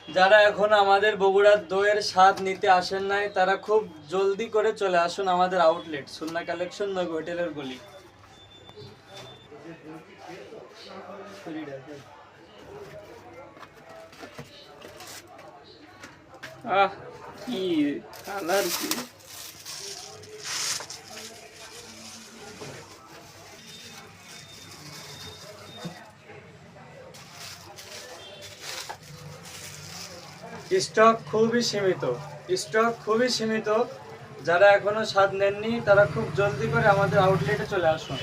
যারা এখন আমাদের বগুড়ার দইয়ের স্বাদ নিতে আসেন নাই তারা খুব জলদি করে চলে আসুন আমাদের আউটলেট সুন্নাহ কালেকশন নগর হোটেলের গলি। আহ কি কালার কি স্টক খুবই সীমিত, স্টক খুবই সীমিত। যারা এখনো স্বাদ নেননি তারা খুব জলদি করে আমাদের আউটলেটে চলে আসুন।